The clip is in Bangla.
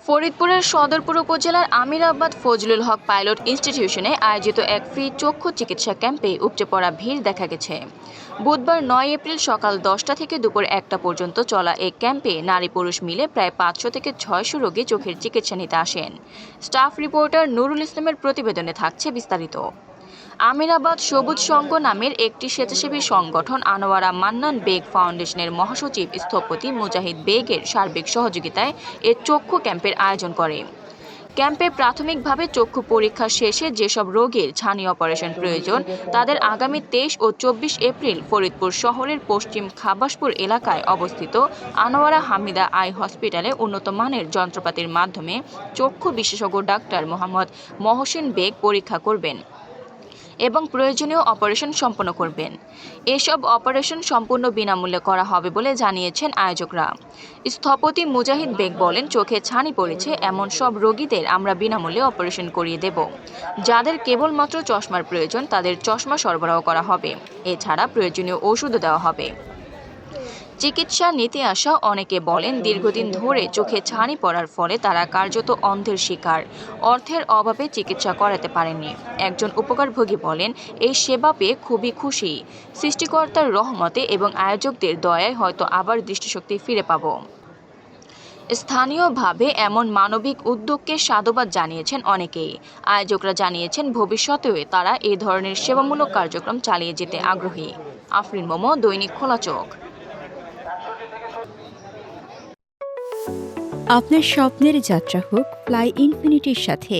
ফরিদপুরের সদরপুর উপজেলার আমিরাবাদ ফজলুল হক পাইলট ইনস্টিটিউশনে আয়োজিত এক ফ্রি চক্ষু চিকিৎসা ক্যাম্পে উপচে পড়া ভিড় দেখা গেছে। বুধবার 9 এপ্রিল সকাল 10টা থেকে দুপুর 1টা পর্যন্ত চলা এই ক্যাম্পে নারী পুরুষ মিলে প্রায় 500 থেকে 600 রোগী চোখের চিকিৎসা নিতে আসেন। স্টাফ রিপোর্টার নুরুল ইসলামের প্রতিবেদনে থাকছে বিস্তারিত। আমিরাবাদ সবুজ সংঘ নামের একটি স্বেচ্ছাসেবী সংগঠন আনোয়ারা মান্নান বেগ ফাউন্ডেশনের মহাসচিব স্থপতি মুজাহিদ বেগের সার্বিক সহযোগিতায় এ চক্ষু ক্যাম্পের আয়োজন করে। ক্যাম্পে প্রাথমিকভাবে চক্ষু পরীক্ষা শেষে যেসব রোগীর ছানি অপারেশন প্রয়োজন তাদের আগামী 23 ও 24 এপ্রিল ফরিদপুর শহরের পশ্চিম খাবাসপুর এলাকায় অবস্থিত আনোয়ারা হামিদা আই হসপিটালে উন্নত মানের যন্ত্রপাতির মাধ্যমে চক্ষু বিশেষজ্ঞ ডাক্তার মোহাম্মদ মহসিন বেগ পরীক্ষা করবেন এবং প্রয়োজনীয় অপারেশন সম্পন্ন করবেন। এসব অপারেশন সম্পূর্ণ বিনামূল্যে করা হবে বলে জানিয়েছেন আয়োজকরা। স্থপতি মুজাহিদ বেগ বলেন, চোখে ছানি পড়েছে এমন সব রোগীদের আমরা বিনামূল্যে অপারেশন করিয়ে দেব। যাদের কেবলমাত্র চশমার প্রয়োজন তাদের চশমা সরবরাহ করা হবে। এছাড়া প্রয়োজনীয় ওষুধও দেওয়া হবে। চিকিৎসা নিতে আসা অনেকে বলেন, দীর্ঘদিন ধরে চোখে ছানি পড়ার ফলে তারা কার্যত অন্ধের শিকার। অর্থের অভাবে চিকিৎসা করাতে পারেননি। একজন উপকারভোগী বলেন, এই সেবা পেয়ে খুবই খুশি। সৃষ্টিকর্তার রহমতে এবং আয়োজকদের দয়ায় হয়তো আবার দৃষ্টিশক্তি ফিরে পাব। স্থানীয়ভাবে এমন মানবিক উদ্যোগকে সাধুবাদ জানিয়েছেন অনেকেই। আয়োজকরা জানিয়েছেন ভবিষ্যতেও তারা এই ধরনের সেবামূলক কার্যক্রম চালিয়ে যেতে আগ্রহী। আফরিন মোমো, দৈনিক খোলা চোখ। আপনার স্বপ্নের যাত্রা হোক ফ্লাই ইনফিনিটির সাথে।